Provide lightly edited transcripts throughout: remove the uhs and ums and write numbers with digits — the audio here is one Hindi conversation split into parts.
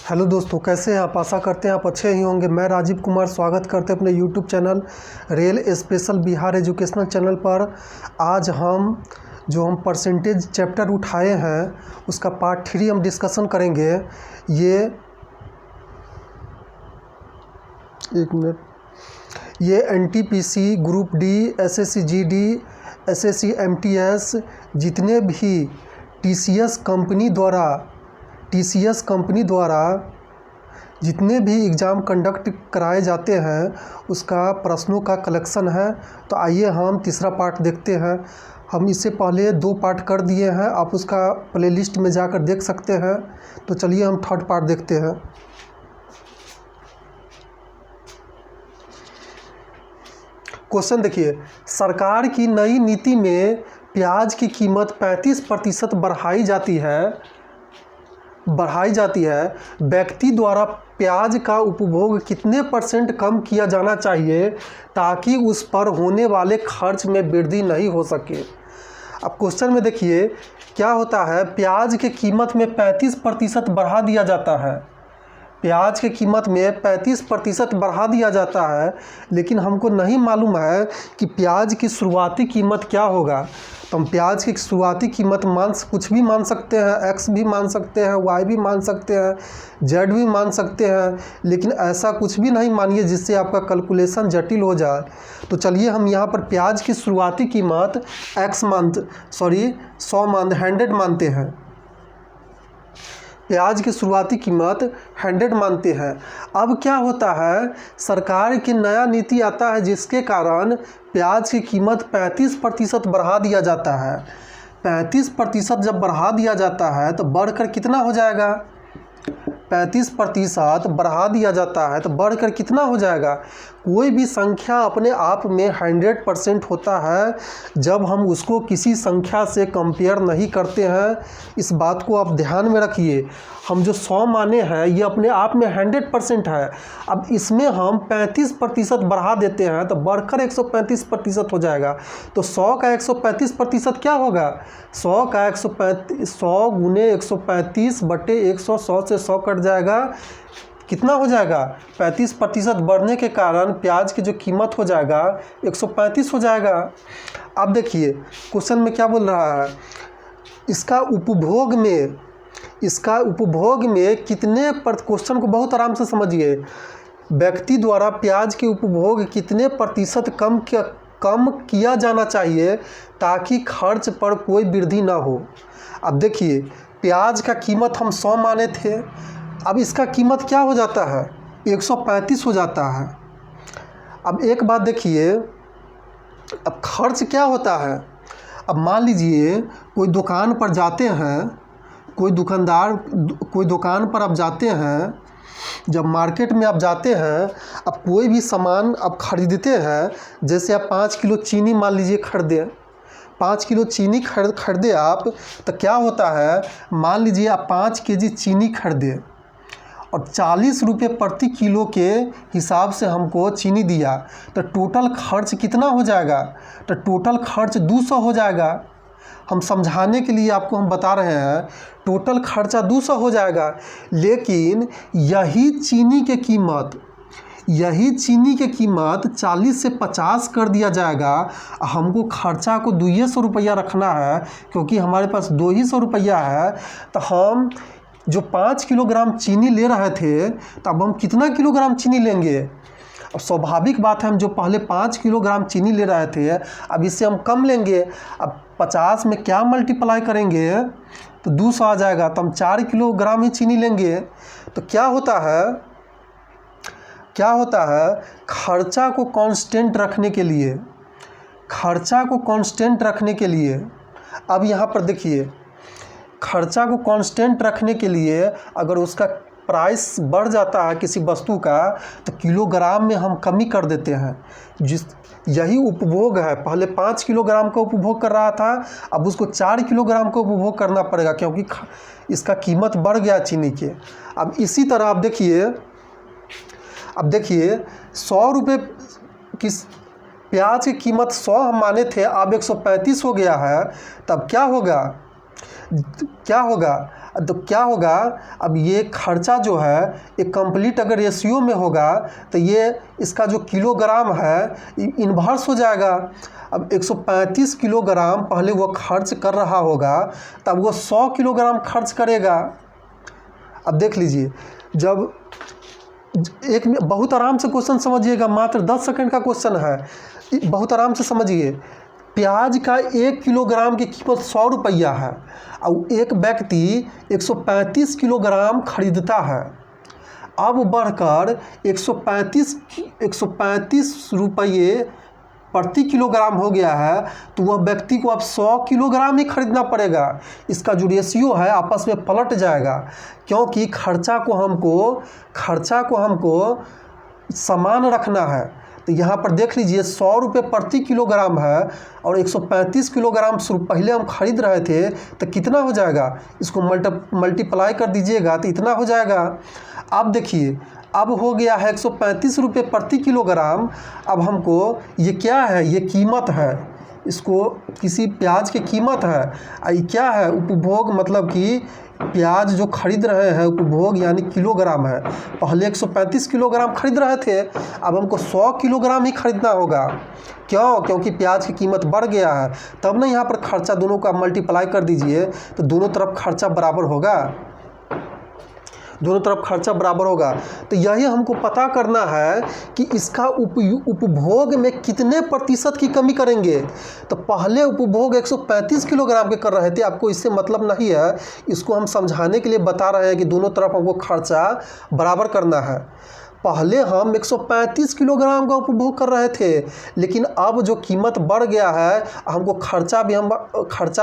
हेलो दोस्तों, कैसे हैं आप। आशा करते हैं आप अच्छे ही होंगे। मैं राजीव कुमार स्वागत करते हैं अपने YouTube channel real special Bihar educational channel पर। आज हम परसेंटेज चैप्टर उठाए हैं उसका पार्ट 3 हम डिस्कशन करेंगे। ये NTPC, group D, SSC GD, SSC MTS, जितने भी टीसीएस कंपनी द्वारा जितने भी एग्ज़ाम कंडक्ट कराए जाते हैं उसका प्रश्नों का कलेक्शन है। तो आइए हम तीसरा पार्ट देखते हैं। हम इससे पहले 2 पार्ट कर दिए हैं, आप उसका प्लेलिस्ट में जाकर देख सकते हैं। तो चलिए हम थर्ड पार्ट देखते हैं। क्वेश्चन देखिए, सरकार की नई नीति में प्याज की कीमत 35% बढ़ाई जाती है। व्यक्ति द्वारा प्याज का उपभोग कितने % कम किया जाना चाहिए ताकि उस पर होने वाले खर्च में वृद्धि नहीं हो सके। अब क्वेश्चन में देखिए क्या होता है, प्याज की कीमत में 35% बढ़ा दिया जाता है। प्याज की कीमत में 35% बढ़ा दिया जाता है, लेकिन हमको नहीं मालूम है कि प्याज की शुरुआती कीमत क्या होगा। तो हम प्याज की शुरुआती कीमत कुछ भी मान सकते हैं, एक्स भी मान सकते हैं, वाई भी मान सकते हैं, जेड भी मान सकते हैं, लेकिन ऐसा कुछ भी नहीं मानिए जिससे आपका कैलकुलेशन जटिल हो जाए। तो चलिए हम यहाँ पर प्याज की शुरुआती कीमत 100 मानते हैं। प्याज की शुरुआती कीमत 100 मानते हैं। अब क्या होता है, सरकार की नया नीति आता है जिसके कारण प्याज की कीमत 35% बढ़ा दिया जाता है। 35% जब बढ़ा दिया जाता है तो बढ़कर कितना हो जाएगा, 35% बढ़ा दिया जाता है तो बढ़कर कितना हो जाएगा। कोई भी संख्या अपने आप में 100% होता है जब हम उसको किसी संख्या से कंपेयर नहीं करते हैं। इस बात को आप ध्यान में रखिए। हम जो 100 माने हैं ये अपने आप में 100% है। अब इसमें हम 35% बढ़ा देते हैं तो बढ़कर 135% हो जाएगा। तो 100 का 135% क्या होगा, 100 का 100 गुने 135 बटे 100 से 100 कट जाएगा। कितना हो जाएगा, 35% बढ़ने के कारण प्याज की जो कीमत हो जाएगा 135 हो जाएगा। अब देखिए क्वेश्चन में क्या बोल रहा है, इसका उपभोग में कितने क्वेश्चन को बहुत आराम से समझिए। व्यक्ति द्वारा प्याज के उपभोग कितने % कम किया जाना चाहिए ताकि खर्च पर कोई वृद्धि ना हो। अब देखिए प्याज का कीमत हम 100 माने थे, अब इसका कीमत क्या हो जाता है, 135 हो जाता है। अब एक बात देखिए, अब खर्च क्या होता है। अब मान लीजिए कोई दुकान पर जाते हैं, कोई दुकान पर आप जाते हैं, जब मार्केट में आप जाते हैं, अब कोई भी सामान आप खरीदते हैं, जैसे आप 5 किलो चीनी मान लीजिए खरीदे, 5 किलो चीनी खरीदे आप, तो क्या होता है, मान लीजिए आप 5 केजी चीनी खरीदे और 40 रुपये प्रति किलो के हिसाब से हमको चीनी दिया, तो टोटल खर्च कितना हो जाएगा, तो टोटल खर्च 200 हो जाएगा। हम समझाने के लिए आपको हम बता रहे हैं, टोटल खर्चा 200 हो जाएगा। लेकिन यही चीनी के कीमत 40 से 50 कर दिया जाएगा। हमको खर्चा को 200 रुपया रखना है क्योंकि हमारे पास 200 रुपया है। तो हम जो 5 किलोग्राम चीनी ले रहे थे, तो अब हम कितना किलोग्राम चीनी लेंगे। अब स्वाभाविक बात है, हम जो पहले 5 किलोग्राम चीनी ले रहे थे अब इससे हम कम लेंगे। अब 50 में क्या मल्टीप्लाई करेंगे तो 200 आ जाएगा, तो हम 4 किलोग्राम ही चीनी लेंगे। तो क्या होता है, खर्चा को कांस्टेंट रखने के लिए अब यहाँ पर देखिए, खर्चा को कांस्टेंट रखने के लिए अगर उसका प्राइस बढ़ जाता है किसी वस्तु का, तो किलोग्राम में हम कमी कर देते हैं। यही उपभोग है, पहले 5 किलोग्राम का उपभोग कर रहा था, अब उसको 4 किलोग्राम का उपभोग करना पड़ेगा क्योंकि इसका कीमत बढ़ गया चीनी के। अब इसी तरह आप देखिए 100 रुपये की प्याज की कीमत 100 हम माने थे, अब 135 हो गया है। तब क्या होगा, क्या होगा? तो क्या होगा, अब ये खर्चा जो है एक कंप्लीट अगर रेशियो में होगा तो ये इसका जो किलोग्राम है इन्वर्स हो जाएगा। अब 135 किलोग्राम पहले वो खर्च कर रहा होगा, तब वो 100 किलोग्राम खर्च करेगा। अब देख लीजिए, जब एक बहुत आराम से क्वेश्चन समझिएगा, मात्र 10 सेकंड का क्वेश्चन है, बहुत आराम से समझिए। प्याज का 1 किलोग्राम की कीमत 100 रुपया है और एक व्यक्ति 135 किलोग्राम खरीदता है। अब बढ़कर 135 रुपये प्रति किलोग्राम हो गया है, तो वह व्यक्ति को अब 100 किलोग्राम ही खरीदना पड़ेगा। इसका जो रेशियो है आपस में पलट जाएगा, क्योंकि खर्चा को हमको समान रखना है। तो यहाँ पर देख लीजिए 100 रुपये प्रति किलोग्राम है और 135 किलोग्राम पहले हम खरीद रहे थे, तो कितना हो जाएगा? इसको मल्टीप्लाई कर दीजिएगा तो इतना हो जाएगा। अब देखिए, अब हो गया है 135 रुपये प्रति किलोग्राम। अब हमको ये क्या है? ये कीमत है, इसको किसी प्याज की कीमत है। ये क्या है? उपभोग, मतलब कि प्याज जो खरीद रहे हैं उपभोग यानी किलोग्राम है। पहले 135 किलोग्राम खरीद रहे थे, अब हमको 100 किलोग्राम ही खरीदना होगा। क्यों? क्योंकि प्याज की कीमत बढ़ गया है। तब ना यहाँ पर खर्चा दोनों का मल्टीप्लाई कर दीजिए तो दोनों तरफ खर्चा बराबर होगा, दोनों तरफ खर्चा बराबर होगा। तो यही हमको पता करना है कि इसका उपभोग में कितने प्रतिशत की कमी करेंगे। तो पहले उपभोग 135 किलोग्राम के कर रहे थे, आपको इससे मतलब नहीं है, इसको हम समझाने के लिए बता रहे हैं कि दोनों तरफ हमको खर्चा बराबर करना है। पहले हम 135 किलोग्राम का उपभोग कर रहे थे, लेकिन अब जो कीमत बढ़ गया है हमको खर्चा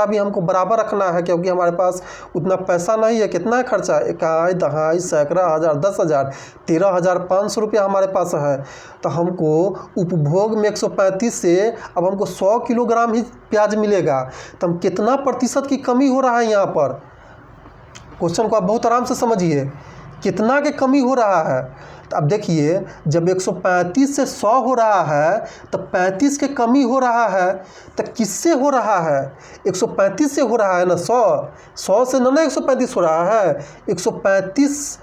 भी हमको बराबर रखना है, क्योंकि हमारे पास उतना पैसा नहीं है। कितना है खर्चा? इकाई, दहाई, सैकड़ा, हज़ार, 10,000, 13,500 रुपया हमारे पास है। तो हमको उपभोग में 135 से अब हमको 100 किलोग्राम ही प्याज मिलेगा। तो हम कितना प्रतिशत की कमी हो रहा है यहाँ पर? क्वेश्चन को आप बहुत आराम से समझिए, कितना की कमी हो रहा है। तो अब देखिए, जब 135 से 100 हो रहा है तो 35 के कमी हो रहा है। तो किससे हो रहा है? 135 से हो रहा है ना, 100 से ना 135 हो रहा है। 135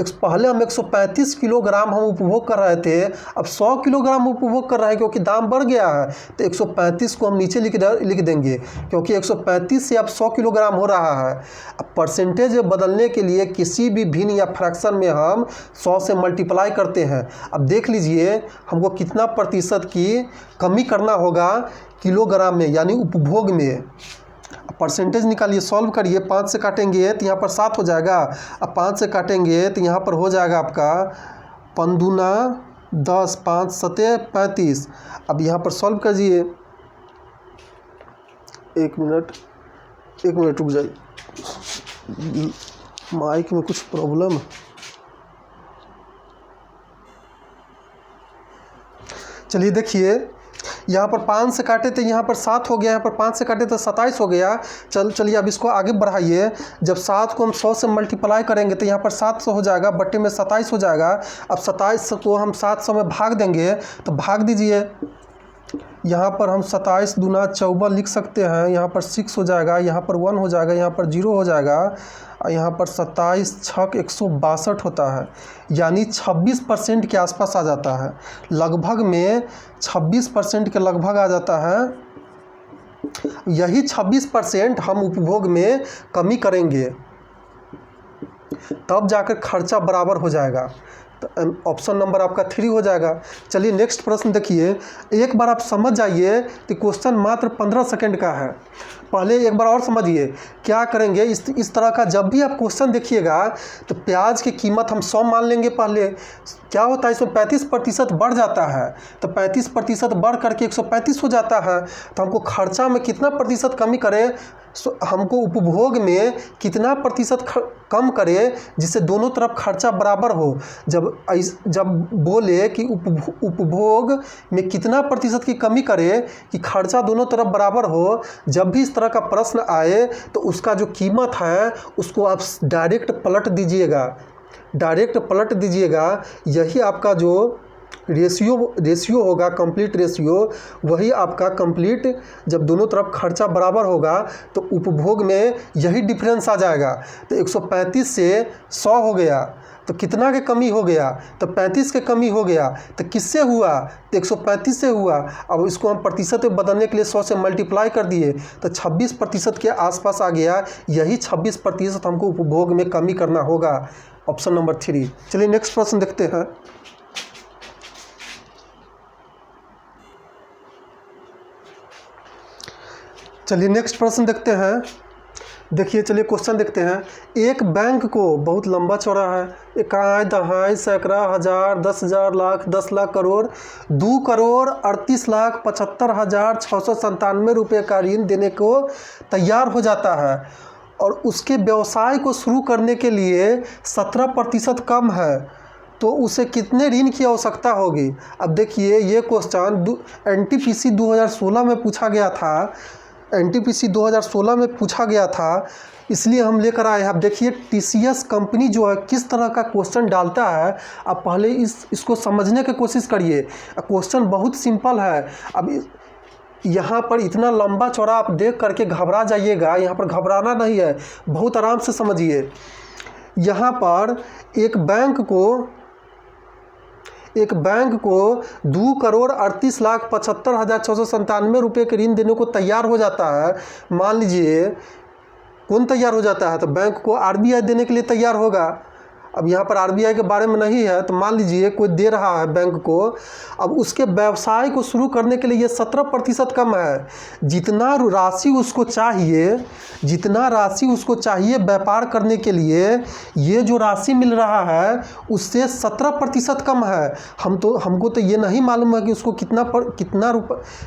पहले हम 135 किलोग्राम हम उपभोग कर रहे थे, अब 100 किलोग्राम उपभोग कर रहे हैं, क्योंकि दाम बढ़ गया है। तो 135 को हम नीचे लिख देंगे, क्योंकि 135 से अब 100 किलोग्राम हो रहा है। अब परसेंटेज बदलने के लिए किसी भी भिन्न या फ्रैक्शन में हम 100 से मल्टीप्लाई करते हैं। अब देख लीजिए हमको कितना प्रतिशत की कमी करना होगा किलोग्राम में, यानी उपभोग में। परसेंटेज निकालिए, सॉल्व करिए। 5 से काटेंगे तो यहाँ पर 7 हो जाएगा। अब 5 से काटेंगे तो यहाँ पर हो जाएगा आपका 5 दूना 10, 5 सते 35। अब यहाँ पर सॉल्व कीजिए। एक मिनट रुक जाइए, माइक में कुछ प्रॉब्लम। चलिए देखिए, यहाँ पर 5 से काटे तो यहाँ पर 7 हो गया, यहाँ पर 5 से काटे तो 27 हो गया। चलिए अब इसको आगे बढ़ाइए। जब 7 को हम 100 से मल्टीप्लाई करेंगे तो यहाँ पर 700 हो जाएगा, बट्टे में 27 हो जाएगा। अब 27 को हम 700 में भाग देंगे, तो भाग दीजिए। यहाँ पर हम 27 दूना 14 लिख सकते हैं। यहाँ पर 6 हो जाएगा, यहाँ पर 1 हो जाएगा, यहाँ पर 0 हो जाएगा, और यहाँ पर 27 छक 162 होता है, यानी 26% के आसपास आ जाता है। लगभग में 26% के लगभग आ जाता है। यही 26% हम उपभोग में कमी करेंगे, तब जाकर खर्चा बराबर हो जाएगा। तो ऑप्शन नंबर आपका 3 हो जाएगा। चलिए नेक्स्ट प्रश्न देखिए। एक बार आप समझ जाइए कि क्वेश्चन मात्र 15 सेकंड का है। पहले एक बार और समझिए क्या करेंगे। इस तरह का जब भी आप क्वेश्चन देखिएगा तो प्याज की कीमत हम 100 मान लेंगे। पहले क्या होता है, इसमें 35% बढ़ जाता है, तो 35% बढ़ करके 135 हो जाता है। तो हमको खर्चा में कितना प्रतिशत कमी करें, हमको उपभोग में कितना प्रतिशत कम करें जिससे दोनों तरफ खर्चा बराबर हो। जब बोले कि उपभोग में कितना प्रतिशत की कमी करें कि खर्चा दोनों तरफ बराबर हो, जब भी इस तरह का प्रश्न आए तो उसका जो कीमत है उसको आप डायरेक्ट पलट दीजिएगा। यही आपका जो रेशियो होगा, कंप्लीट रेशियो, वही आपका कंप्लीट, जब दोनों तरफ खर्चा बराबर होगा तो उपभोग में यही डिफरेंस आ जाएगा। तो 135 से 100 हो गया तो कितना के कमी हो गया, तो 35 के कमी हो गया। तो किससे हुआ, तो 135 से हुआ। अब इसको हम प्रतिशत में बदलने के लिए 100 से मल्टीप्लाई कर दिए तो 26% के आसपास आ गया। यही 26% हमको उपभोग में कमी करना होगा। Option number 3। चलिए नेक्स्ट प्रश्न देखते हैं। चलिए नेक्स्ट प्रश्न देखते हैं। देखिए, चलिए क्वेश्चन देखते हैं। एक बैंक को, बहुत लंबा चौड़ा है, इकाई, दहाई, सैकड़ा, हज़ार, 10,000, लाख, 10 लाख, करोड़, 2,38,75,697 रुपये का ऋण देने को तैयार हो जाता है और उसके व्यवसाय को शुरू करने के लिए 17% कम है, तो उसे कितने ऋण की आवश्यकता होगी। अब देखिए, ये क्वेश्चन एनटीपीसी 2016 में पूछा गया था। एनटीपीसी 2016 में पूछा गया था, इसलिए हम लेकर आए हैं। अब देखिए, टीसीएस कंपनी जो है किस तरह का क्वेश्चन डालता है, आप पहले इसको समझने की कोशिश करिए। क्वेश्चन बहुत सिंपल है। अब यहाँ पर इतना लंबा चौड़ा आप देख करके घबरा जाइएगा, यहाँ पर घबराना नहीं है, बहुत आराम से समझिए। यहाँ पर एक बैंक को 2,38,75,697 रुपये के ऋण देने को तैयार हो जाता है। मान लीजिए कौन तैयार हो जाता है, तो बैंक को आरबीआई देने के लिए तैयार होगा। अब यहाँ पर आरबीआई के बारे में नहीं है, तो मान लीजिए कोई दे रहा है बैंक को। अब उसके व्यवसाय को शुरू करने के लिए ये 17% कम है। जितना राशि उसको चाहिए व्यापार करने के लिए, ये जो राशि मिल रहा है उससे 17% कम है। हमको तो ये नहीं मालूम है कि उसको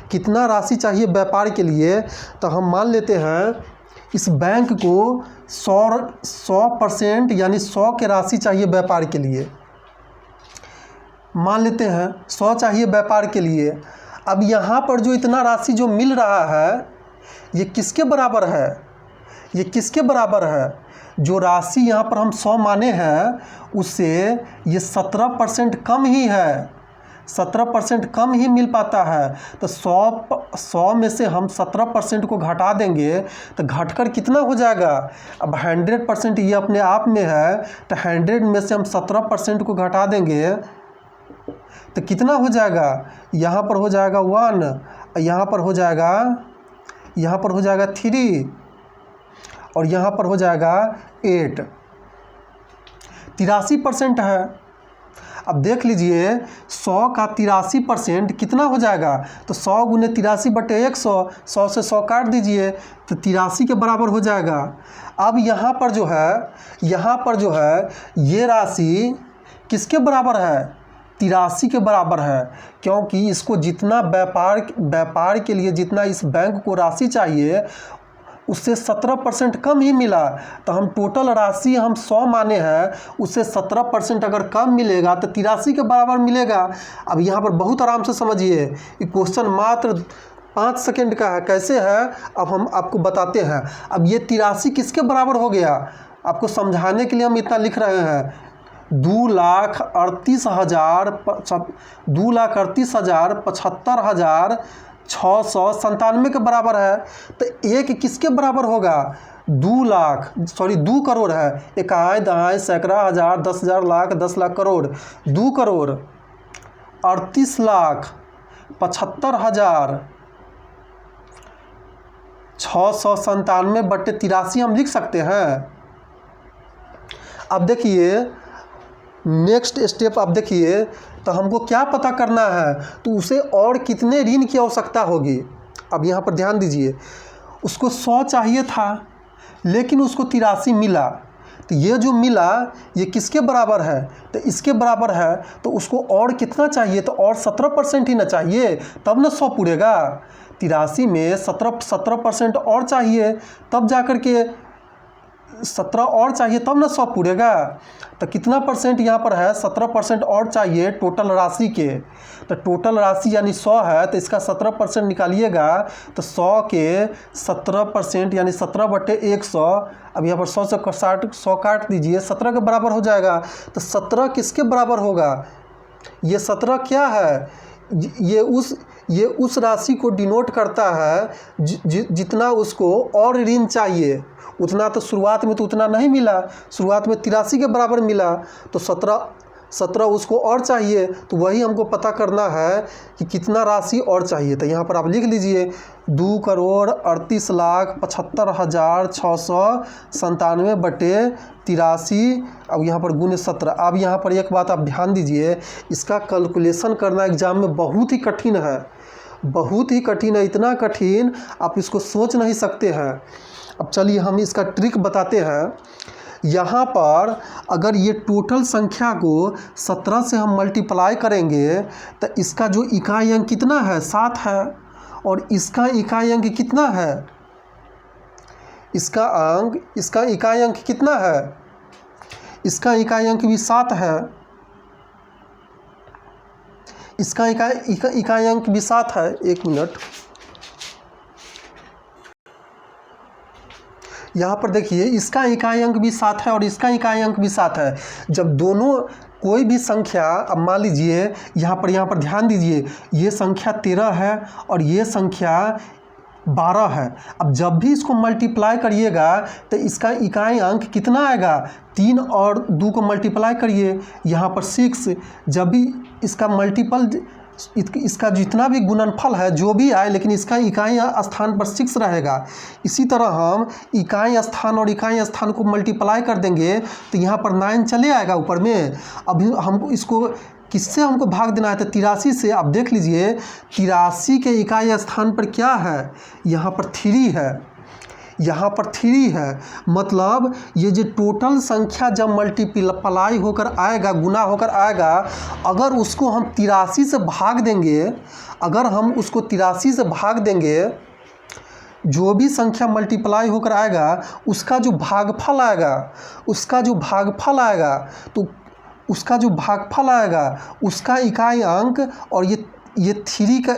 कितना राशि चाहिए व्यापार के लिए। तो हम मान लेते हैं इस बैंक को 100% यानी 100 के राशि चाहिए व्यापार के लिए। मान लेते हैं 100 चाहिए व्यापार के लिए। अब यहाँ पर जो इतना राशि जो मिल रहा है, ये किसके बराबर है, ये किसके बराबर है। जो राशि यहाँ पर हम 100 माने हैं, उससे ये 17% कम ही है, 17% कम ही मिल पाता है। तो 100 में से हम 17% को घटा देंगे तो घटकर कितना हो जाएगा। अब 100% ये अपने आप में है, तो 100 में से हम 17% को घटा देंगे तो कितना हो जाएगा। यहाँ पर हो जाएगा 1, यहाँ पर हो जाएगा 3 और यहाँ पर हो जाएगा 8। 83% है। अब देख लीजिए, 100 का 83% कितना हो जाएगा। तो 100 गुने 83/100, 100 से 100 काट दीजिए तो 83 के बराबर हो जाएगा। अब यहाँ पर जो है ये राशि किसके बराबर है, 83 के बराबर है। क्योंकि इसको जितना व्यापार के लिए जितना इस बैंक को राशि चाहिए उससे 17% कम ही मिला। तो हम टोटल राशि हम 100 माने हैं, उससे 17% अगर कम मिलेगा तो 83 के बराबर मिलेगा। अब यहाँ पर बहुत आराम से समझिए, ये क्वेश्चन मात्र 5 सेकंड का है। कैसे है अब हम आपको बताते हैं। अब ये 83 किसके बराबर हो गया, आपको समझाने के लिए हम इतना लिख रहे हैं। 2,38,75,697 के बराबर है। तो एक किसके बराबर होगा, 2 करोड़ है। इकाई, दहाई, सैकड़ा, हज़ार, 10,000, लाख, 10 लाख, करोड़। 2,38,75,697/83 हम लिख सकते हैं। अब देखिए नेक्स्ट स्टेप, अब देखिए तो हमको क्या पता करना है, तो उसे और कितने ऋण की आवश्यकता होगी। अब यहाँ पर ध्यान दीजिए, उसको 100 चाहिए था लेकिन उसको 83 मिला। तो ये जो मिला ये किसके बराबर है, तो इसके बराबर है। तो उसको और कितना चाहिए, तो और 17% ही ना चाहिए, तब ना 100 पूरेगा। 83 में 17% और चाहिए, तब जाकर के 17 और चाहिए, तब ना 100 पूरेगा। तो कितना परसेंट यहाँ पर है, 17% और चाहिए टोटल राशि के। तो टोटल राशि यानी 100 है, तो इसका 17% निकालिएगा तो 100 के 17% यानी 17/100। अब यहाँ पर 100 से 100 काट दीजिए, 17 के बराबर हो जाएगा। तो 17 किसके बराबर होगा, ये 17 क्या है, ये उस राशि को डिनोट करता है जितना उसको और ऋण चाहिए। उतना तो शुरुआत में तो उतना नहीं मिला, शुरुआत में 83 के बराबर मिला, तो 17 उसको और चाहिए। तो वही हमको पता करना है कि कितना राशि और चाहिए। तो यहाँ पर आप लिख लीजिए 2,38,697,697 अब यहाँ पर गुने 17। अब यहाँ पर एक बात आप ध्यान दीजिए, इसका कैलकुलेशन करना एग्जाम में बहुत ही कठिन है, बहुत ही कठिन है, इतना कठिन आप इसको सोच नहीं सकते हैं। अब चलिए हम इसका ट्रिक बताते हैं। यहाँ पर अगर ये टोटल संख्या को 17 से हम मल्टीप्लाई करेंगे तो इसका जो इकाई अंक कितना है, 7 है, और इसका इकाई अंक कितना है, इसका इकाई अंक कितना है, इसका इकाई अंक भी 7 है, इसका इकाई अंक भी 7 है। एक मिनट, यहाँ पर देखिए इसका इकाई अंक भी 7 है और इसका इकाई अंक भी 7 है। जब दोनों कोई भी संख्या, अब मान लीजिए यहाँ पर ध्यान दीजिए, ये संख्या 13 है और ये संख्या 12 है। अब जब भी इसको मल्टीप्लाई करिएगा तो इसका इकाई अंक कितना आएगा, 3 और 2 को मल्टीप्लाई करिए, यहाँ पर 6। जब भी इसका मल्टीपल, इसका जितना भी गुणनफल है जो भी आए, लेकिन इसका इकाई स्थान पर 6 रहेगा। इसी तरह हम इकाई स्थान और इकाई स्थान को मल्टीप्लाई कर देंगे तो यहाँ पर 9 चले आएगा ऊपर में। अभी हमको इसको किससे हमको भाग देना है, तो 83 से। आप देख लीजिए 83 के इकाई स्थान पर क्या है, यहाँ पर 3 है, यहाँ पर 3 है। मतलब ये जो टोटल संख्या जब मल्टीप्लाई होकर आएगा, गुना होकर आएगा, अगर उसको हम 83 से भाग देंगे, अगर हम उसको 83 से भाग देंगे, जो भी संख्या मल्टीप्लाई होकर आएगा उसका जो भागफल आएगा, तो उसका जो भागफल आएगा उसका इकाई अंक, और ये 3 का,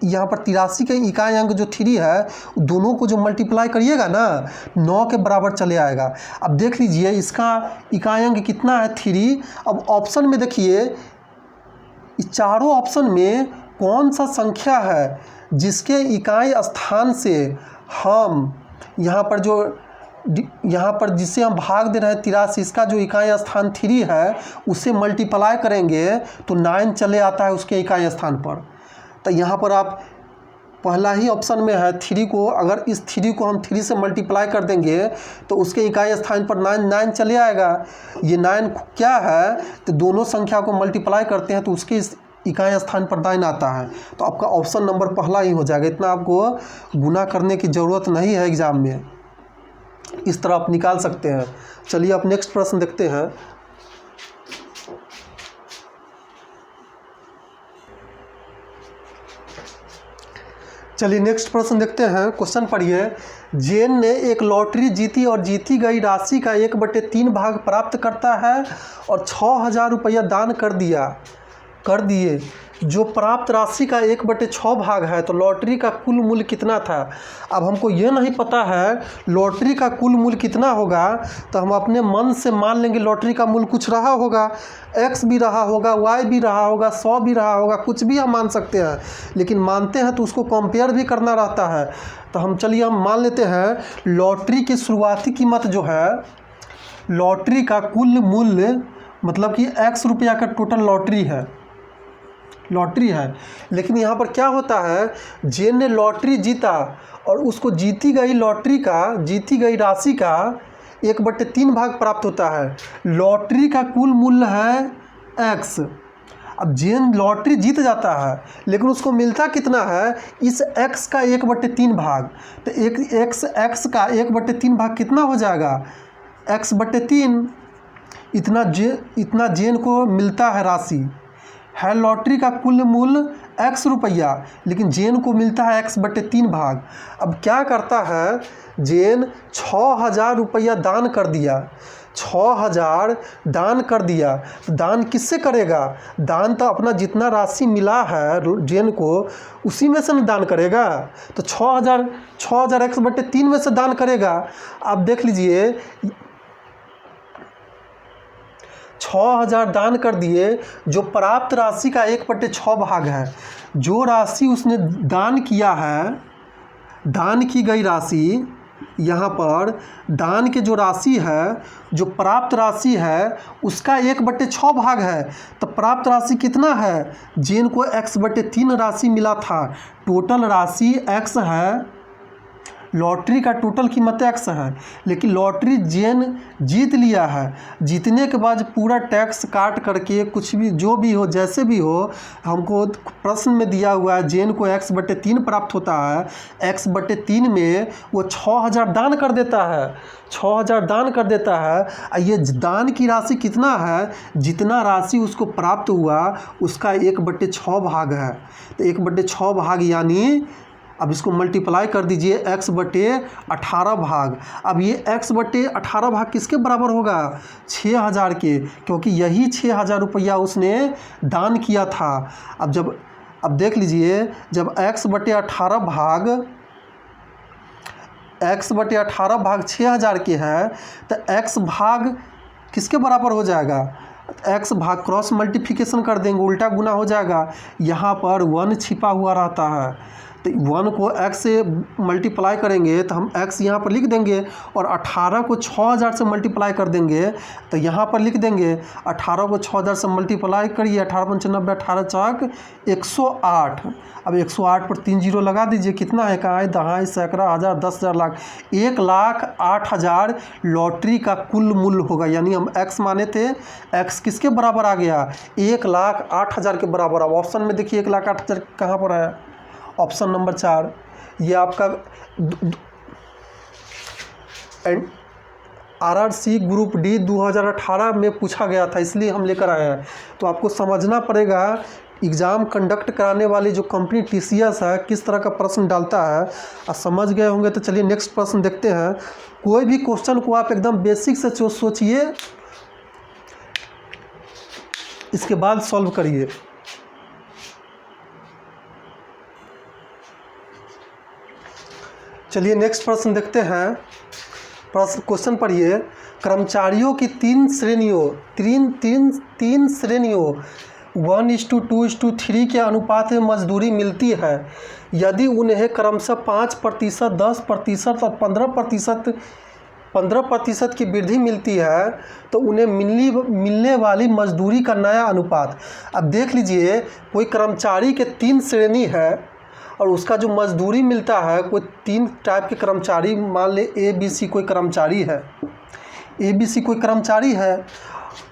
यहाँ पर 83 के इकाई अंक जो 3 है, दोनों को जो मल्टीप्लाई करिएगा ना 9 के बराबर चले आएगा। अब देख लीजिए इसका इकाई अंक कितना है, 3। अब ऑप्शन में देखिए, इस चारों ऑप्शन में कौन सा संख्या है जिसके इकाई स्थान से हम यहाँ पर जिसे हम भाग दे रहे हैं 83, इसका जो इकाई स्थान 3 है उसे मल्टीप्लाई करेंगे तो 9 चले आता है उसके इकाई स्थान पर। तो यहाँ पर आप पहला ही ऑप्शन में है 3 को, अगर इस 3 को हम 3 से मल्टीप्लाई कर देंगे तो उसके इकाई स्थान पर 9 चले आएगा। ये 9 क्या है, तो दोनों संख्या को मल्टीप्लाई करते हैं तो उसके इकाई स्थान पर 9 आता है। तो आपका ऑप्शन नंबर पहला ही हो जाएगा। इतना आपको गुना करने की ज़रूरत नहीं है एग्ज़ाम में, इस तरह आप निकाल सकते हैं। चलिए आप नेक्स्ट प्रश्न देखते हैं। चलिए नेक्स्ट प्रश्न देखते हैं। क्वेश्चन पढ़िए। जेन ने एक लॉटरी जीती और जीती गई राशि का 1/3 भाग प्राप्त करता है और 6,000 रुपया दान कर दिए। जो प्राप्त राशि का 1/6 भाग है, तो लॉटरी का कुल मूल्य कितना था। अब हमको ये नहीं पता है लॉटरी का कुल मूल्य कितना होगा, तो हम अपने मन से मान लेंगे लॉटरी का मूल्य कुछ रहा होगा, x भी रहा होगा, y भी रहा होगा, 100 भी रहा होगा, कुछ भी हम मान सकते हैं। लेकिन मानते हैं तो उसको कंपेयर भी करना रहता है। तो हम चलिए हम मान लेते हैं लॉटरी की शुरुआती कीमत जो है, लॉटरी का कुल मूल्य मतलब कि x रुपया का टोटल लॉटरी है। लेकिन यहाँ पर क्या होता है, जेन ने लॉटरी जीता और उसको जीती गई राशि का 1/3 भाग प्राप्त होता है। लॉटरी का कुल मूल्य है x। अब जेन लॉटरी जीत जाता है लेकिन उसको मिलता कितना है, इस x का 1/3 भाग। तो x का 1/3 भाग कितना हो जाएगा, x/3। इतना जेन को मिलता है राशि है। लॉटरी का कुल मूल्य x रुपया, लेकिन जेन को मिलता है x/3 भाग। अब क्या करता है, जेन 6,000 रुपया दान कर दिया। 6,000 दान कर दिया, तो दान किससे करेगा, दान तो अपना जितना राशि मिला है जेन को उसी में से न दान करेगा। तो 6,000 x/3 में से दान करेगा। आप देख लीजिए 6,000 दान कर दिए, जो प्राप्त राशि का 1/6 भाग है। जो राशि उसने दान किया है, दान की गई राशि, यहाँ पर दान के जो राशि है, जो प्राप्त राशि है उसका 1/6 भाग है। तो प्राप्त राशि कितना है? जेन को x/3 राशि मिला था। टोटल राशि x है, लॉटरी का टोटल कीमत x है, लेकिन लॉटरी जेन जीत लिया है। जीतने के बाद पूरा टैक्स काट करके कुछ भी जो भी हो जैसे भी हो, हमको प्रश्न में दिया हुआ है जेन को x/3 प्राप्त होता है। x/3 में वो 6,000 दान कर देता है, 6,000 दान कर देता है। ये दान की राशि कितना है? जितना राशि उसको प्राप्त हुआ उसका 1/6 भाग है। तो 1/6 भाग यानी अब इसको मल्टीप्लाई कर दीजिए x/18 भाग। अब ये x/18 भाग किसके बराबर होगा? 6,000 के, क्योंकि यही 6,000 रुपया उसने दान किया था। अब देख लीजिए, जब x/18 भाग 6,000 के है तो x भाग किसके बराबर हो जाएगा? x भाग क्रॉस मल्टीप्लिकेशन कर देंगे, उल्टा गुना हो जाएगा। यहाँ पर 1 छिपा हुआ रहता है, तो 1 को x से मल्टीप्लाई करेंगे तो हम x यहाँ पर लिख देंगे, और 18 को 6,000 से मल्टीप्लाई कर देंगे तो यहाँ पर लिख देंगे। 18 को 6,000 से मल्टीप्लाई करिए, 18×95 18 चौक 108। अब 108 पर 3 जीरो लगा दीजिए, कितना है? इकाई, दहाई, सैकड़ा, हज़ार, 10,000, लाख। 1,08,000 लॉटरी का कुल मूल्य होगा। यानी हम x माने थे, x किसके बराबर आ गया? 1,08,000 के बराबर। अब ऑप्शन में देखिए 1,08,000 कहाँ पर है? Option number 4। ये आपका RRC ग्रुप डी 2018 में पूछा गया था, इसलिए हम लेकर आए हैं। तो आपको समझना पड़ेगा एग्ज़ाम कंडक्ट कराने वाली जो कंपनी TCS है किस तरह का प्रश्न डालता है। आप समझ गए होंगे तो चलिए नेक्स्ट प्रश्न देखते हैं। कोई भी क्वेश्चन को आप एकदम बेसिक से सोचिए, इसके बाद सॉल्व करिए। चलिए नेक्स्ट प्रश्न देखते हैं। क्वेश्चन पढ़िए। कर्मचारियों की तीन श्रेणियों 1:2:3 के अनुपात में मजदूरी मिलती है। यदि उन्हें क्रमशः 5%, 10% और 15% की वृद्धि मिलती है तो उन्हें मिलने वाली मजदूरी का नया अनुपात। अब देख लीजिए, कोई कर्मचारी के 3 श्रेणी है और उसका जो मजदूरी मिलता है, कोई 3 टाइप के कर्मचारी, मान ले ABC कोई कर्मचारी है, ABC कोई कर्मचारी है,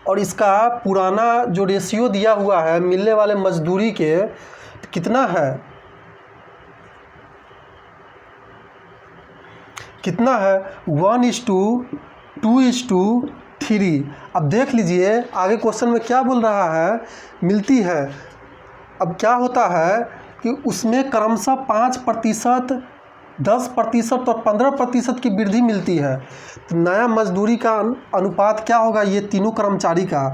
और इसका पुराना जो रेशियो दिया हुआ है मिलने वाले मजदूरी के कितना है? कितना है? 1:2:3। अब देख लीजिए आगे क्वेश्चन में क्या बोल रहा है? मिलती है। अब क्या होता है कि उसमें क्रमशः 5%, 10% और 15% की वृद्धि मिलती है। तो नया मजदूरी का अनुपात क्या होगा ये तीनों कर्मचारी का?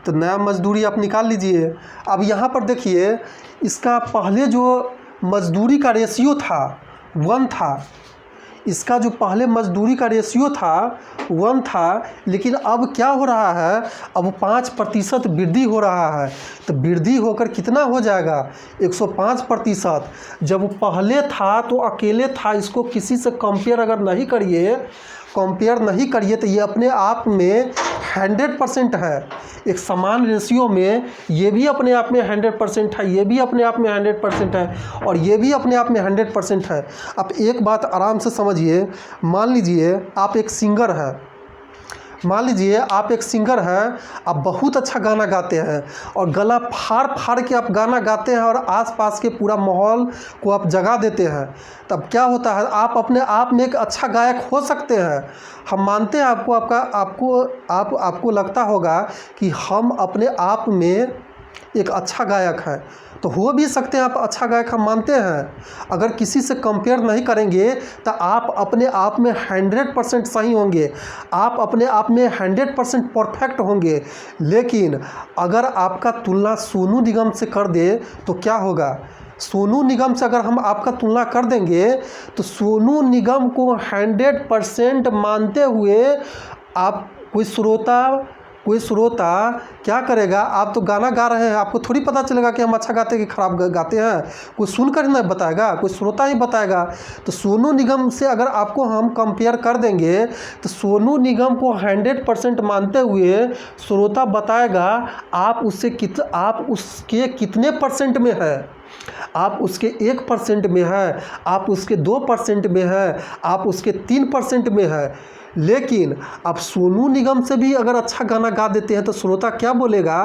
तो नया मजदूरी आप निकाल लीजिए। अब यहाँ पर देखिए, इसका पहले जो मजदूरी का रेशियो था 1 था, इसका जो पहले मजदूरी का रेशियो था 1 था, लेकिन अब क्या हो रहा है? अब 5% वृद्धि हो रहा है। तो वृद्धि होकर कितना हो जाएगा? 105%। जब पहले था तो अकेले था, इसको किसी से कंपेयर अगर नहीं करिए तो ये अपने आप में 100% है। एक समान रेशियो में ये भी अपने आप में 100% है, ये भी अपने आप में 100% है, और ये भी अपने आप में 100% है। अब एक बात आराम से समझिए। मान लीजिए आप एक सिंगर हैं, आप बहुत अच्छा गाना गाते हैं और गला फाड़ के आप गाना गाते हैं और आसपास के पूरा माहौल को आप जगा देते हैं। तब क्या होता है? आप अपने आप में एक अच्छा गायक हो सकते हैं। हम मानते हैं आपको लगता होगा कि हम अपने आप में एक अच्छा गायक है, तो हो भी सकते हैं आप अच्छा गायक, हम मानते हैं। अगर किसी से कंपेयर नहीं करेंगे तो आप अपने आप में 100% सही होंगे, आप अपने आप में 100% परफेक्ट होंगे। लेकिन अगर आपका तुलना सोनू निगम से कर दे तो क्या होगा? सोनू निगम से अगर हम आपका तुलना कर देंगे तो सोनू निगम को 100% मानते हुए आप कोई श्रोता क्या करेगा, आप तो गाना गा रहे हैं, आपको थोड़ी पता चलेगा कि हम अच्छा गाते हैं कि खराब गाते हैं, कोई सुनकर ही नहीं बताएगा, कोई श्रोता ही बताएगा। तो सोनू निगम से अगर आपको हम कंपेयर कर देंगे तो सोनू निगम को 100% मानते हुए श्रोता बताएगा आप उसके कितने परसेंट में है। आप उसके 1% में है, आप उसके 2% में है, आप उसके 3% में है। लेकिन आप सोनू निगम से भी अगर अच्छा गाना गा देते हैं तो श्रोता क्या बोलेगा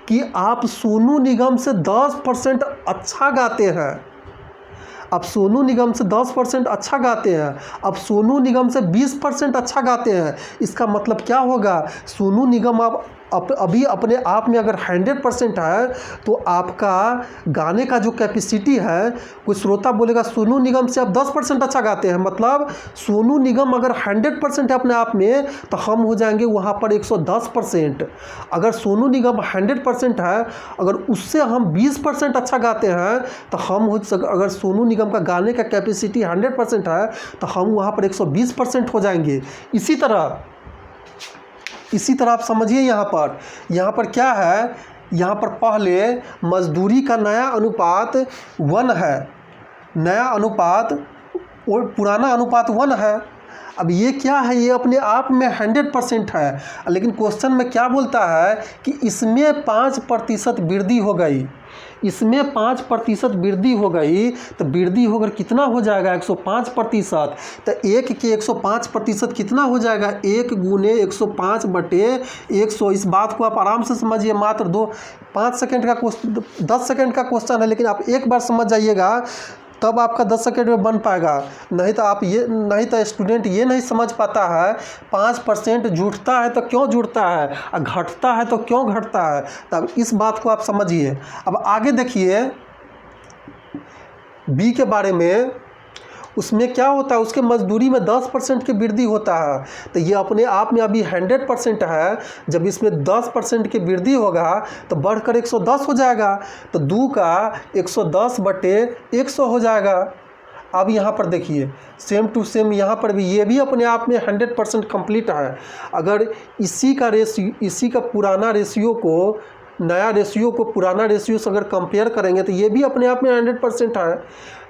कि आप सोनू निगम से 10% अच्छा गाते हैं। आप सोनू निगम से 10% अच्छा गाते हैं, आप सोनू निगम से 20% अच्छा गाते हैं। इसका मतलब क्या होगा, सोनू निगम अभी अपने आप में अगर 100% है तो आपका गाने का जो कैपेसिटी है, कोई श्रोता बोलेगा सोनू निगम से आप 10% अच्छा गाते हैं, मतलब सोनू निगम अगर 100% है अपने आप में तो हम हो जाएंगे वहाँ पर 110%। अगर सोनू निगम 100% है, अगर उससे हम 20% अच्छा गाते हैं तो हम अगर सोनू निगम का गाने का कैपेसिटी 100% है तो हम वहाँ पर 120% हो जाएंगे। इसी तरह आप समझिए, यहाँ पर क्या है, यहाँ पर पहले मजदूरी का नया अनुपात 1 है, नया अनुपात और पुराना अनुपात 1 है। अब ये क्या है, ये अपने आप में 100% है, लेकिन क्वेश्चन में क्या बोलता है कि इसमें 5% वृद्धि हो गई, इसमें 5% वृद्धि हो गई, तो वृद्धि होकर कितना हो जाएगा 105%। तो 1 के 105% कितना हो जाएगा, 1 गुने 105/100। इस बात को आप आराम से समझिए, मात्र 5 सेकेंड का क्वेश्चन, 10 सेकेंड का क्वेश्चन है, लेकिन आप एक बार समझ जाइएगा तब आपका 10 सेकेंड में बन पाएगा। नहीं तो स्टूडेंट ये नहीं समझ पाता है 5% जुड़ता है तो क्यों जुड़ता है और घटता है तो क्यों घटता है। तब इस बात को आप समझिए। अब आगे देखिए बी के बारे में, उसमें क्या होता है, उसके मजदूरी में 10% की वृद्धि होता है। तो ये अपने आप में अभी 100% है, जब इसमें 10% की वृद्धि होगा तो बढ़कर 110 हो जाएगा, तो 2 का 110/100 हो जाएगा। अब यहाँ पर देखिए सेम टू सेम यहाँ पर भी ये भी अपने आप में 100% कंप्लीट है। अगर इसी का पुराना रेशियो को नया रेशियो को पुराना रेशियो से अगर कंपेयर करेंगे तो ये भी अपने आप में 100% है।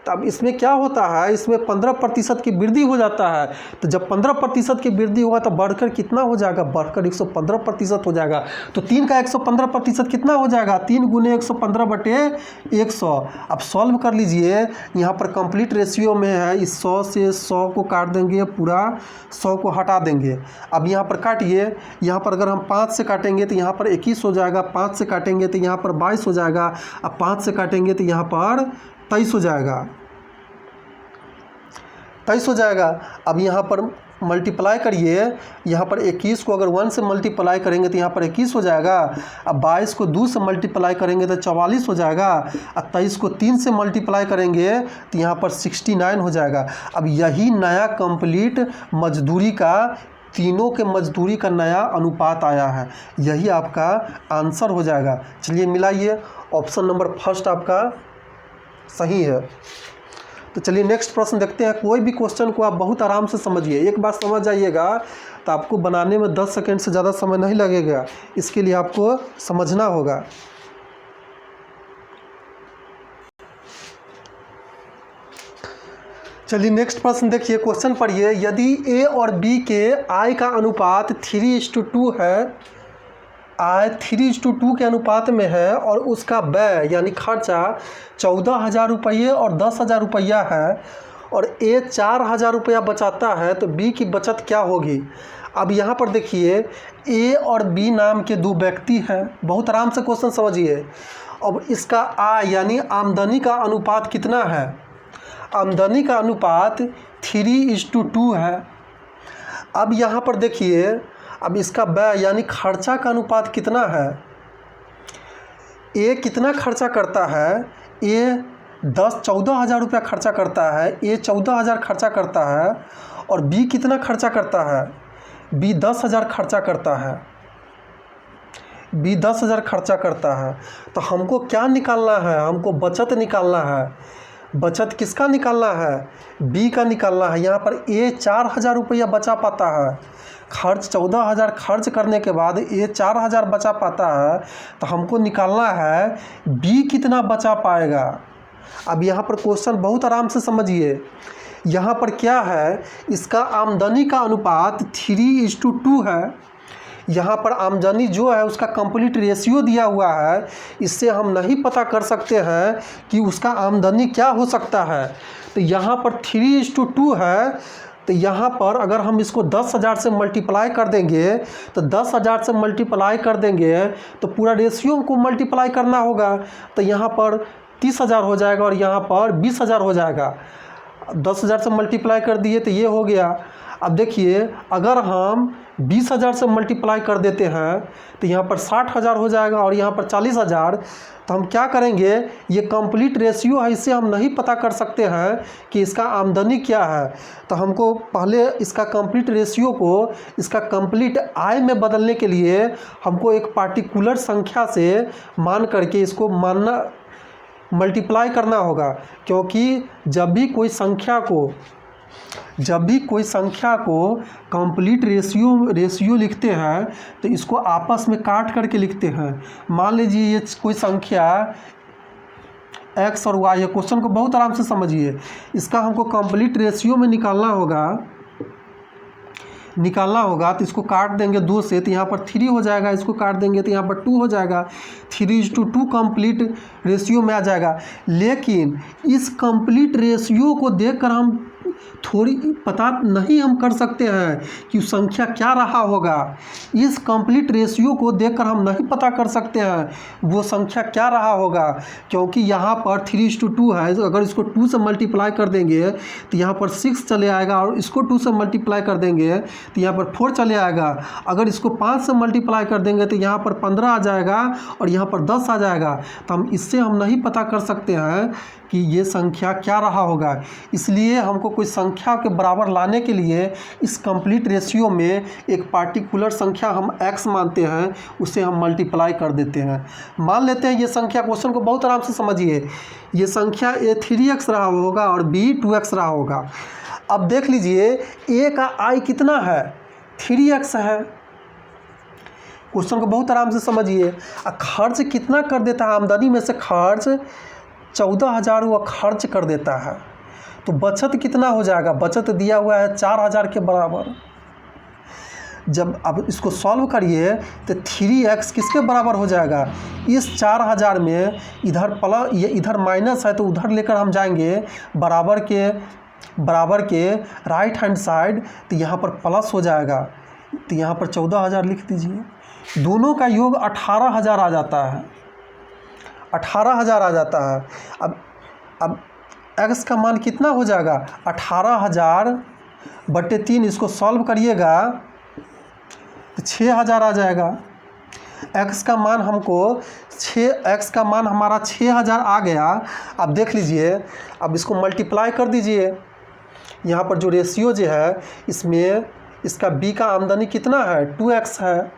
तो अब इसमें क्या होता है, इसमें 15% की वृद्धि हो जाता है। तो जब 15% की वृद्धि होगा तो बढ़कर कितना हो जाएगा, बढ़कर 115% हो जाएगा। तो 3 का 115% कितना हो जाएगा, 3 गुने 115/100। अब सॉल्व कर लीजिए, यहाँ पर कंप्लीट रेशियो में है, इस 100 से 100 को काट देंगे, पूरा 100 को हटा देंगे। अब यहाँ पर काटिए, यहाँ पर अगर हम 5 से काटेंगे तो यहाँ पर 21 हो जाएगा, 5 से काटेंगे तो यहाँ पर 22 हो जाएगा, अब 5 से काटेंगे तो यहाँ पर 23 हो जाएगा, 23 हो जाएगा। अब यहाँ पर मल्टीप्लाई करिए, यहाँ पर 21 को अगर 1 से मल्टीप्लाई करेंगे तो यहाँ पर 21 हो जाएगा। अब 22 को 2 से मल्टीप्लाई करेंगे तो 44 हो जाएगा। अब 23 को 3 से मल्टीप्लाई करेंगे तो यहाँ पर 69 हो जाएगा। अब यही नया कंप्लीट मजदूरी का, तीनों के मजदूरी का नया अनुपात आया है, यही आपका आंसर हो जाएगा। चलिए मिलाइए, ऑप्शन नंबर फर्स्ट आपका सही है। तो चलिए नेक्स्ट प्रश्न देखते हैं। कोई भी क्वेश्चन को आप बहुत आराम से समझिए, एक बार समझ जाइएगा तो आपको बनाने में 10 सेकंड से ज़्यादा समय नहीं लगेगा, इसके लिए आपको समझना होगा। चलिए नेक्स्ट प्रश्न देखिए, क्वेश्चन पढ़िए। यदि ए और बी के आय का अनुपात 3:2 है, आय 3:2 के अनुपात में है और उसका व्यय यानी खर्चा 14,000 रुपये और 10,000 रुपया है और ए 4,000 रुपया बचाता है, तो बी की बचत क्या होगी। अब यहाँ पर देखिए ए और बी नाम के 2 व्यक्ति हैं, बहुत आराम से क्वेश्चन समझिए। अब इसका आय यानी आमदनी का अनुपात कितना है, आमदनी का अनुपात 3:2 है। अब यहाँ पर देखिए, अब इसका व्यय यानी खर्चा का अनुपात कितना है, ए कितना खर्चा करता है, ए 14,000 रुपया खर्चा करता है, ए 14,000 खर्चा करता है और बी कितना खर्चा करता है, बी 10,000 खर्चा करता है, बी 10,000 खर्चा करता है। तो हमको क्या निकालना है, हमको बचत निकालना है। बचत किसका निकालना है, बी का निकालना है। यहाँ पर ए 4,000 रुपया बचा पाता है, खर्च 14,000 खर्च करने के बाद ए 4,000 बचा पाता है, तो हमको निकालना है बी कितना बचा पाएगा। अब यहाँ पर क्वेश्चन बहुत आराम से समझिए। यहाँ पर क्या है, इसका आमदनी का अनुपात 3:2 है। यहाँ पर आमदनी जो है उसका कंप्लीट रेशियो दिया हुआ है, इससे हम नहीं पता कर सकते हैं कि उसका आमदनी क्या हो सकता है। तो यहाँ पर 3:2 है, तो यहाँ पर अगर हम इसको 10,000 से मल्टीप्लाई कर देंगे, तो 10,000 से मल्टीप्लाई कर देंगे तो पूरा रेशियो को मल्टीप्लाई करना होगा। तो यहाँ पर 30,000 हो जाएगा और यहाँ पर 20,000 हो जाएगा। 10,000 से मल्टीप्लाई कर दिए तो ये हो गया। अब देखिए, अगर हम 20,000 से मल्टीप्लाई कर देते हैं तो यहाँ पर 60,000 हो जाएगा और यहाँ पर 40,000। तो हम क्या करेंगे, ये कंप्लीट रेशियो है, इससे हम नहीं पता कर सकते हैं कि इसका आमदनी क्या है। तो हमको पहले इसका कंप्लीट रेशियो को इसका कंप्लीट आय में बदलने के लिए हमको एक पार्टिकुलर संख्या से मान करके इसको मल्टीप्लाई करना होगा। क्योंकि जब भी कोई संख्या को कंप्लीट रेशियो लिखते हैं तो इसको आपस में काट करके लिखते हैं। मान लीजिए ये कोई संख्या x और y है। क्वेश्चन को बहुत आराम से समझिए। इसका हमको कंप्लीट रेशियो में निकालना होगा तो इसको काट देंगे 2 से, तो यहाँ पर 3 हो जाएगा। इसको काट देंगे तो यहाँ पर 2 हो जाएगा। 3:2 कंप्लीट रेशियो में आ जाएगा। लेकिन इस कंप्लीट रेशियो को देखकर हम थोड़ी पता नहीं हम कर सकते हैं कि संख्या क्या रहा होगा। इस कंप्लीट रेशियो को देखकर हम नहीं पता कर सकते हैं वो संख्या क्या रहा होगा, क्योंकि यहाँ पर 3:2 है। अगर इसको 2 से मल्टीप्लाई कर देंगे तो यहाँ पर 6 चले आएगा और इसको 2 से मल्टीप्लाई कर देंगे तो यहाँ पर 4 चले आएगा। अगर इसको 5 से मल्टीप्लाई कर देंगे तो यहाँ पर 15 आ जाएगा और यहाँ पर 10 आ जाएगा। तो इससे हम नहीं पता कर सकते हैं कि ये संख्या क्या रहा होगा। इसलिए हमको कोई संख्या के बराबर लाने के लिए इस कंप्लीट रेशियो में एक पार्टिकुलर संख्या हम x मानते हैं, उसे हम मल्टीप्लाई कर देते हैं। मान लेते हैं ये संख्या, क्वेश्चन को बहुत आराम से समझिए। ये संख्या a 3x रहा होगा और b 2x रहा होगा। अब देख लीजिए a का i कितना है, 3x है। क्वेश्चन को बहुत आराम से समझिए। खर्च कितना कर देता है, आमदनी में से खर्च 14,000 वो खर्च कर देता है। तो बचत कितना हो जाएगा, बचत दिया हुआ है 4,000 के बराबर। जब अब इसको सॉल्व करिए तो 3x किसके बराबर हो जाएगा, इस 4,000 में इधर प्लस, ये इधर माइनस है तो उधर लेकर हम जाएंगे बराबर के राइट हैंड साइड, तो यहाँ पर प्लस हो जाएगा। तो यहाँ पर 14,000 लिख दीजिए। दोनों का योग 18,000 आ जाता है, 18,000 आ जाता है। अब x का मान कितना हो जाएगा, 18,000/3। इसको सॉल्व करिएगा तो 6,000 आ जाएगा। x का मान हमारा 6,000 आ गया। अब देख लीजिए, अब इसको मल्टीप्लाई कर दीजिए। यहाँ पर जो रेशियो जो है इसमें इसका b का आमदनी कितना है, 2x है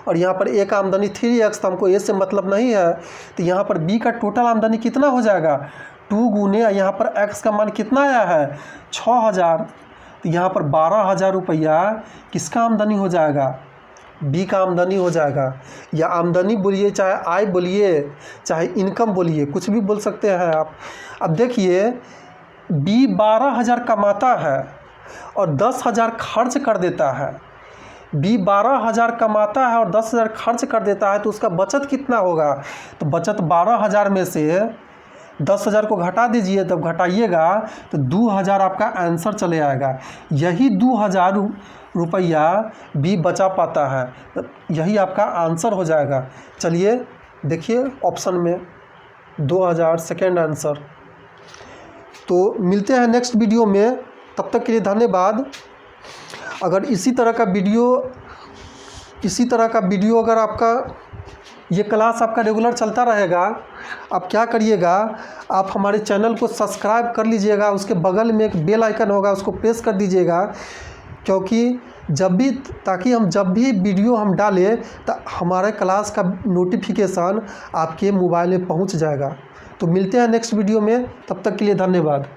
और यहाँ पर a का आमदनी 3x। तो हमको a से मतलब नहीं है। तो यहाँ पर b का टोटल आमदनी कितना हो जाएगा, 2 गुने यहाँ पर x का मान कितना आया है, 6,000। तो यहाँ पर 12,000 रुपया किसका आमदनी हो जाएगा, b का आमदनी हो जाएगा। या आमदनी बोलिए, चाहे आय बोलिए, चाहे इनकम बोलिए, कुछ भी बोल सकते हैं आप। अब देखिए b 12,000 कमाता है और 10,000 खर्च कर देता है। b 12,000 कमाता है और 10,000 खर्च कर देता है, तो उसका बचत कितना होगा। तो बचत 12,000 में से 10,000 को घटा दीजिए, तब घटाइएगा तो 2,000 आपका आंसर चले आएगा। यही 2,000 रुपया b बचा पाता है, तो यही आपका आंसर हो जाएगा। चलिए देखिए ऑप्शन में 2,000 सेकेंड आंसर। तो मिलते हैं नेक्स्ट वीडियो में, तब तक के लिए धन्यवाद। अगर इसी तरह का वीडियो अगर आपका ये क्लास आपका रेगुलर चलता रहेगा, आप क्या करिएगा, आप हमारे चैनल को सब्सक्राइब कर लीजिएगा। उसके बगल में एक बेल आइकन होगा, उसको प्रेस कर दीजिएगा, क्योंकि ताकि हम जब भी वीडियो हम डालें तो हमारे क्लास का नोटिफिकेशन आपके मोबाइल में पहुंच जाएगा। तो मिलते हैं नेक्स्ट वीडियो में, तब तक के लिए धन्यवाद।